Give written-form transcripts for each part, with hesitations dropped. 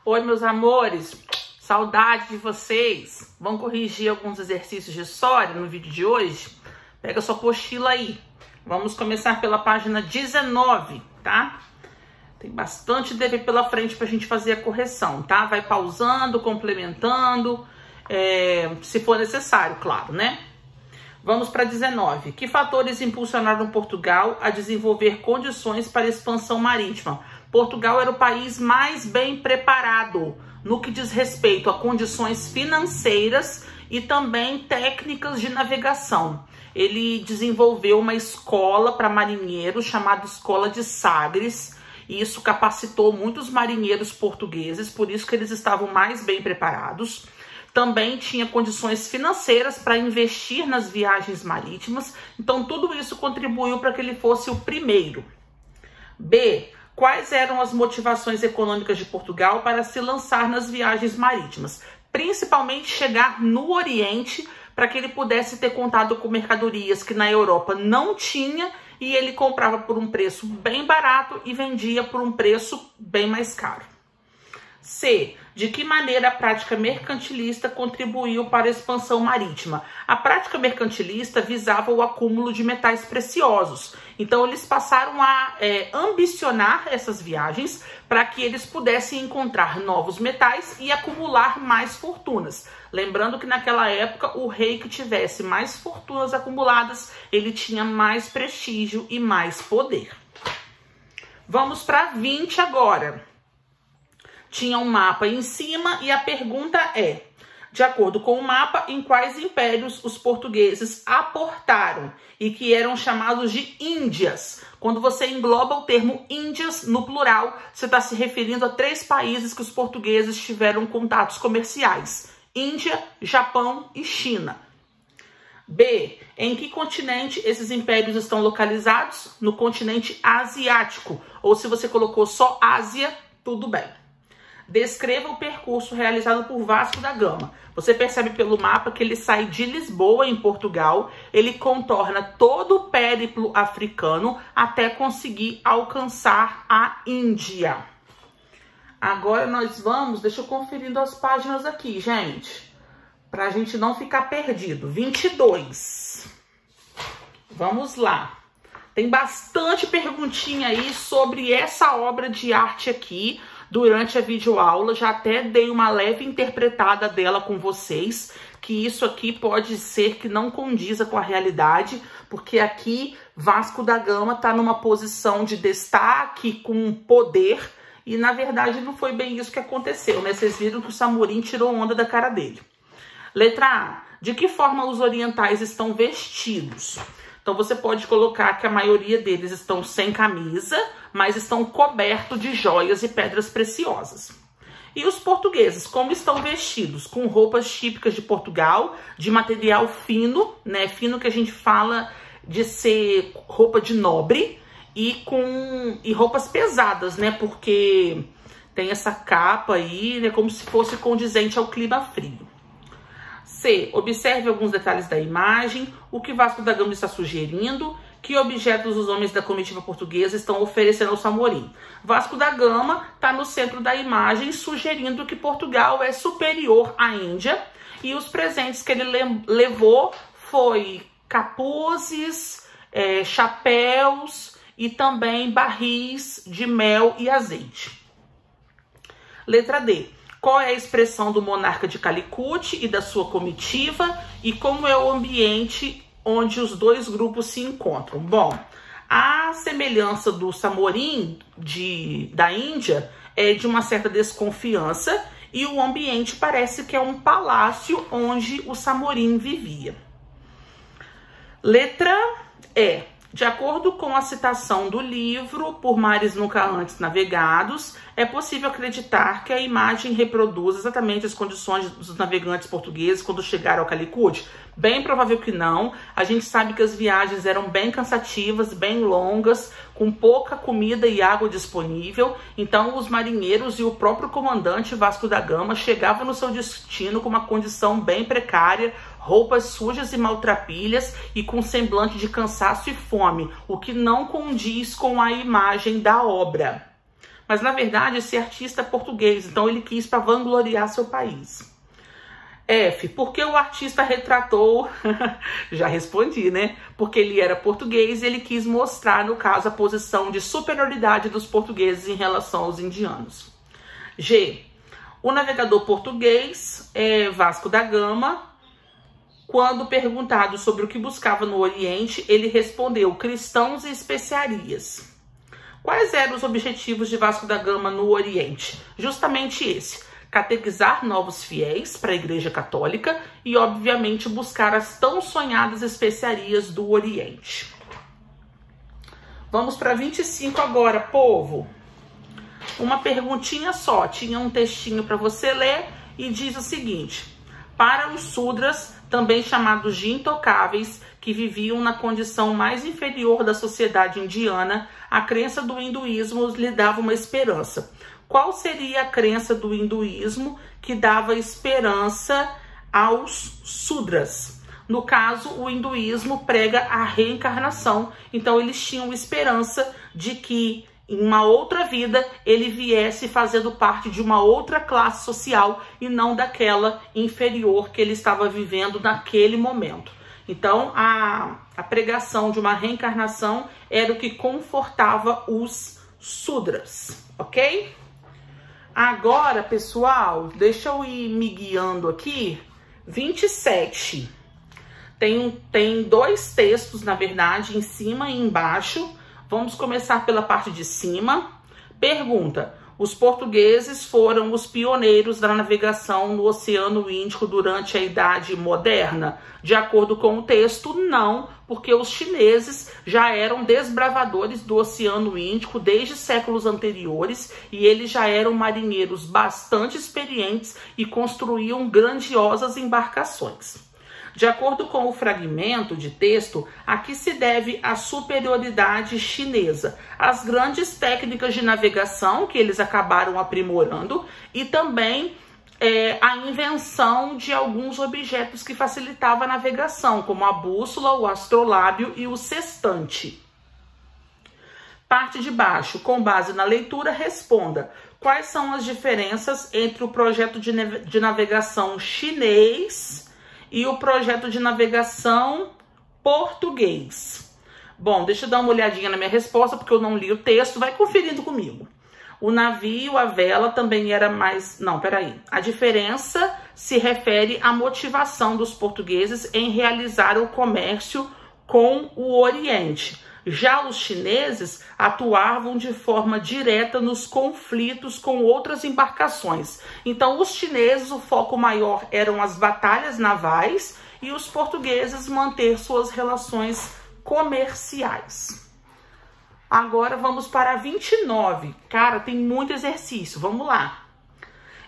Oi, meus amores, saudade de vocês. Vamos corrigir alguns exercícios de história no vídeo de hoje? Pega sua apostila aí. Vamos começar pela página 19, tá? Tem bastante dever pela frente pra gente fazer a correção, tá? Vai pausando, complementando, se for necessário, claro, né? Vamos para 19. Que fatores impulsionaram Portugal a desenvolver condições para expansão marítima? Portugal era o país mais bem preparado no que diz respeito a condições financeiras e também técnicas de navegação. Ele desenvolveu uma escola para marinheiros chamada Escola de Sagres, e isso capacitou muitos marinheiros portugueses, por isso que eles estavam mais bem preparados. Também tinha condições financeiras para investir nas viagens marítimas, então tudo isso contribuiu para que ele fosse o primeiro. B. Quais eram as motivações econômicas de Portugal para se lançar nas viagens marítimas? Principalmente chegar no Oriente, para que ele pudesse ter contato com mercadorias que na Europa não tinha, e ele comprava por um preço bem barato e vendia por um preço bem mais caro. C. De que maneira a prática mercantilista contribuiu para a expansão marítima? A prática mercantilista visava o acúmulo de metais preciosos. Então, eles passaram a ambicionar essas viagens para que eles pudessem encontrar novos metais e acumular mais fortunas. Lembrando que naquela época, o rei que tivesse mais fortunas acumuladas, ele tinha mais prestígio e mais poder. Vamos para 20 agora. Tinha um mapa em cima e a pergunta é: de acordo com o mapa, em quais impérios os portugueses aportaram e que eram chamados de Índias? Quando você engloba o termo Índias no plural, você está se referindo a 3 países que os portugueses tiveram contatos comerciais: Índia, Japão e China. B. Em que continente esses impérios estão localizados? No continente asiático. Ou se você colocou só Ásia, tudo bem. Descreva o percurso realizado por Vasco da Gama. Você percebe pelo mapa que ele sai de Lisboa, em Portugal, ele contorna todo o périplo africano até conseguir alcançar a Índia. Agora nós vamos, deixa eu conferindo as páginas aqui, gente, pra gente não ficar perdido. 22. Vamos lá. Tem bastante perguntinha aí sobre essa obra de arte aqui. Durante a videoaula, já até dei uma leve interpretada dela com vocês, que isso aqui pode ser que não condiza com a realidade, porque aqui Vasco da Gama está numa posição de destaque, com poder, e na verdade não foi bem isso que aconteceu, né? Vocês viram que o Samorim tirou onda da cara dele. Letra A. De que forma os orientais estão vestidos? Então você pode colocar que a maioria deles estão sem camisa, mas estão cobertos de joias e pedras preciosas. E os portugueses, como estão vestidos? Com roupas típicas de Portugal, de material fino, né? Fino que a gente fala de ser roupa de nobre, e roupas pesadas, né? Porque tem essa capa aí, né? Como se fosse condizente ao clima frio. C. Observe alguns detalhes da imagem. O que Vasco da Gama está sugerindo? Que objetos os homens da comitiva portuguesa estão oferecendo ao Samorim? Vasco da Gama está no centro da imagem, sugerindo que Portugal é superior à Índia. E os presentes que ele levou foi capuzes, chapéus e também barris de mel e azeite. Letra D. Qual é a expressão do monarca de Calicut e da sua comitiva? E como é o ambiente onde os dois grupos se encontram? Bom, a semelhança do Samorim da Índia é de uma certa desconfiança, e o ambiente parece que é um palácio onde o Samorim vivia. Letra E. De acordo com a citação do livro Por Mares Nunca Antes Navegados, é possível acreditar que a imagem reproduz exatamente as condições dos navegantes portugueses quando chegaram ao Calicut? Bem provável que não. A gente sabe que as viagens eram bem cansativas, bem longas, com pouca comida e água disponível. Então, os marinheiros e o próprio comandante Vasco da Gama chegavam no seu destino com uma condição bem precária, roupas sujas e maltrapilhas e com semblante de cansaço e fome, o que não condiz com a imagem da obra. Mas, na verdade, esse artista é português, então ele quis para vangloriar seu país. F, porque o artista retratou, já respondi, né? Porque ele era português e ele quis mostrar, no caso, a posição de superioridade dos portugueses em relação aos indianos. G, o navegador português, Vasco da Gama, quando perguntado sobre o que buscava no Oriente, ele respondeu cristãos e especiarias. Quais eram os objetivos de Vasco da Gama no Oriente? Justamente esse: catequizar novos fiéis para a Igreja Católica e, obviamente, buscar as tão sonhadas especiarias do Oriente. Vamos para 25 agora, povo. Uma perguntinha só, tinha um textinho para você ler e diz o seguinte: para os Sudras, também chamados de intocáveis, que viviam na condição mais inferior da sociedade indiana, a crença do hinduísmo lhe dava uma esperança. Qual seria a crença do hinduísmo que dava esperança aos Sudras? No caso, o hinduísmo prega a reencarnação, então eles tinham esperança de que em uma outra vida ele viesse fazendo parte de uma outra classe social e não daquela inferior que ele estava vivendo naquele momento. Então, a pregação de uma reencarnação era o que confortava os Sudras, ok? Agora, pessoal, deixa eu ir me guiando aqui. 27. Tem dois textos, na verdade, em cima e embaixo. Vamos começar pela parte de cima. Pergunta: os portugueses foram os pioneiros da navegação no Oceano Índico durante a Idade Moderna? De acordo com o texto, não, porque os chineses já eram desbravadores do Oceano Índico desde séculos anteriores e eles já eram marinheiros bastante experientes e construíam grandiosas embarcações. De acordo com o fragmento de texto, aqui se deve à superioridade chinesa, às grandes técnicas de navegação que eles acabaram aprimorando e também a invenção de alguns objetos que facilitavam a navegação, como a bússola, o astrolábio e o sextante. Parte de baixo, com base na leitura, responda: quais são as diferenças entre o projeto de navegação chinês e o projeto de navegação português? Bom, deixa eu dar uma olhadinha na minha resposta, porque eu não li o texto, vai conferindo comigo. O navio, a vela, também era mais... Não, peraí. A diferença se refere à motivação dos portugueses em realizar o comércio com o Oriente. Já os chineses atuavam de forma direta nos conflitos com outras embarcações. Então, os chineses, o foco maior eram as batalhas navais e os portugueses manter suas relações comerciais. Agora vamos para 29. Cara, tem muito exercício. Vamos lá.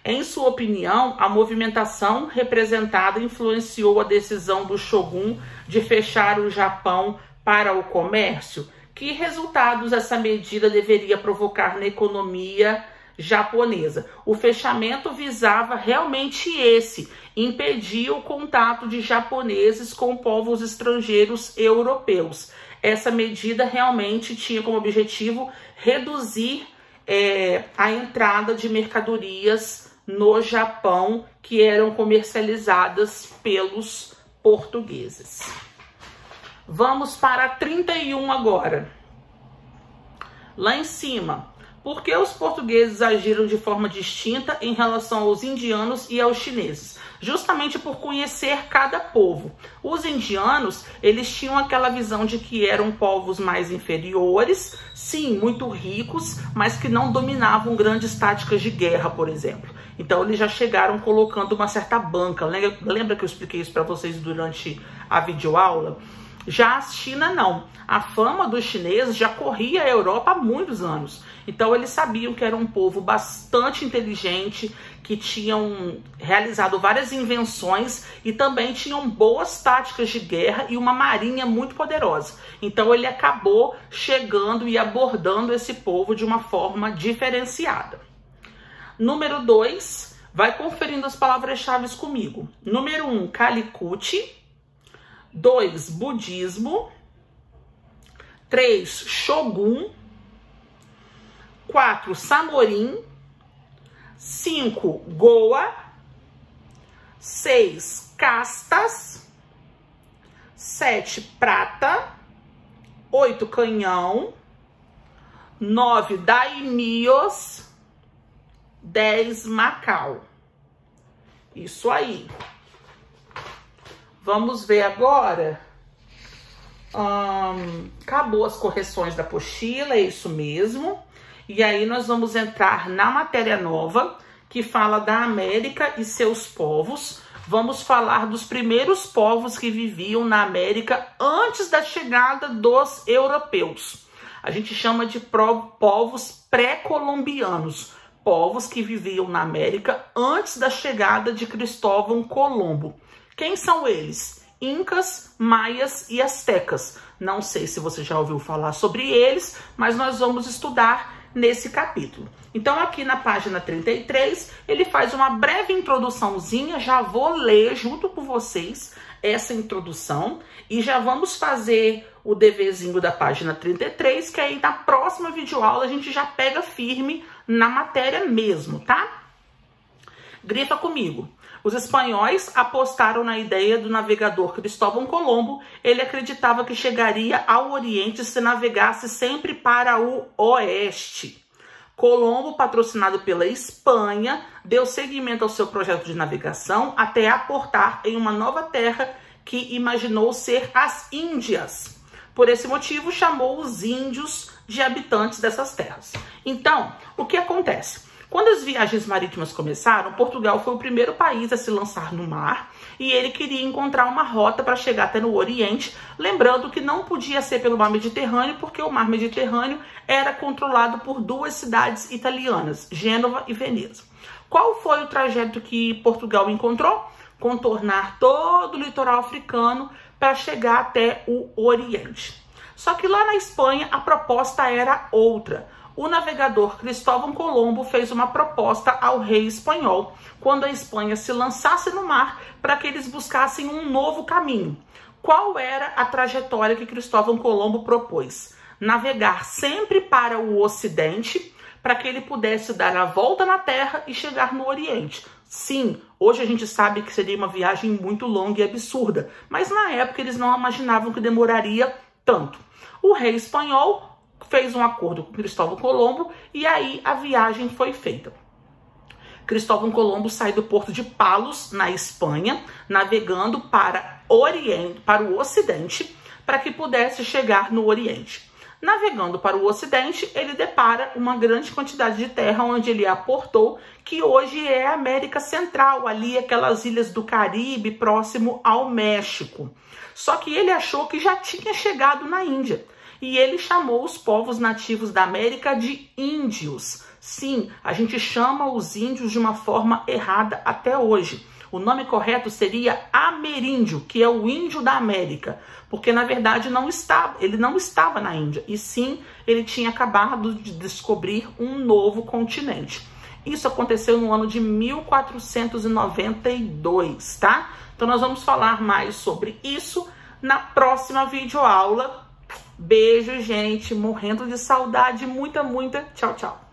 Em sua opinião, a movimentação representada influenciou a decisão do Shogun de fechar o Japão para o comércio? Que resultados essa medida deveria provocar na economia japonesa? O fechamento visava realmente impedir o contato de japoneses com povos estrangeiros europeus. Essa medida realmente tinha como objetivo reduzir a entrada de mercadorias no Japão que eram comercializadas pelos portugueses. Vamos para 31 agora. Lá em cima, por que os portugueses agiram de forma distinta em relação aos indianos e aos chineses? Justamente por conhecer cada povo. Os indianos, eles tinham aquela visão de que eram povos mais inferiores, sim, muito ricos, mas que não dominavam grandes táticas de guerra, por exemplo. Então eles já chegaram colocando uma certa banca. Lembra que eu expliquei isso para vocês durante a videoaula? Já a China não. A fama dos chineses já corria a Europa há muitos anos. Então eles sabiam que era um povo bastante inteligente, que tinham realizado várias invenções e também tinham boas táticas de guerra e uma marinha muito poderosa. Então ele acabou chegando e abordando esse povo de uma forma diferenciada. Número 2, vai conferindo as palavras-chave comigo. Número 1, Calicut. 2, budismo. 3, Shogun. 4, Samorim. 5, Goa. 6, Castas. 7, Prata. 8, Canhão. 9, Daimios. 10, Macau. Isso aí. Vamos ver agora. Acabou as correções da apostila, é isso mesmo. E aí nós vamos entrar na matéria nova, que fala da América e seus povos. Vamos falar dos primeiros povos que viviam na América antes da chegada dos europeus. A gente chama de povos pré-colombianos, povos que viviam na América antes da chegada de Cristóvão Colombo. Quem são eles? Incas, maias e astecas. Não sei se você já ouviu falar sobre eles, mas nós vamos estudar nesse capítulo. Então aqui na página 33, ele faz uma breve introduçãozinha, já vou ler junto com vocês essa introdução e já vamos fazer o deverzinho da página 33, que aí na próxima videoaula a gente já pega firme na matéria mesmo, tá? Grifa comigo. Os espanhóis apostaram na ideia do navegador Cristóvão Colombo. Ele acreditava que chegaria ao Oriente se navegasse sempre para o oeste. Colombo, patrocinado pela Espanha, deu seguimento ao seu projeto de navegação até aportar em uma nova terra que imaginou ser as Índias. Por esse motivo, chamou os índios de habitantes dessas terras. Então, o que acontece? Quando as viagens marítimas começaram, Portugal foi o primeiro país a se lançar no mar e ele queria encontrar uma rota para chegar até no Oriente, lembrando que não podia ser pelo mar Mediterrâneo, porque o mar Mediterrâneo era controlado por duas cidades italianas, Gênova e Veneza. Qual foi o trajeto que Portugal encontrou? Contornar todo o litoral africano para chegar até o Oriente. Só que lá na Espanha a proposta era outra. O navegador Cristóvão Colombo fez uma proposta ao rei espanhol, quando a Espanha se lançasse no mar, para que eles buscassem um novo caminho. Qual era a trajetória que Cristóvão Colombo propôs? Navegar sempre para o Ocidente, para que ele pudesse dar a volta na Terra e chegar no Oriente. Sim, hoje a gente sabe que seria uma viagem muito longa e absurda, mas na época eles não imaginavam que demoraria tanto. O rei espanhol fez um acordo com Cristóvão Colombo e aí a viagem foi feita. Cristóvão Colombo sai do porto de Palos, na Espanha, navegando para o Ocidente, para que pudesse chegar no Oriente. Navegando para o Ocidente, ele depara uma grande quantidade de terra onde ele aportou, que hoje é a América Central, ali aquelas ilhas do Caribe, próximo ao México. Só que ele achou que já tinha chegado na Índia. E ele chamou os povos nativos da América de índios. Sim, a gente chama os índios de uma forma errada até hoje. O nome correto seria ameríndio, que é o índio da América. Porque, na verdade, ele não estava na Índia. E sim, ele tinha acabado de descobrir um novo continente. Isso aconteceu no ano de 1492, tá? Então, nós vamos falar mais sobre isso na próxima videoaula. Beijo, gente. Morrendo de saudade. Muita, muita. Tchau, tchau.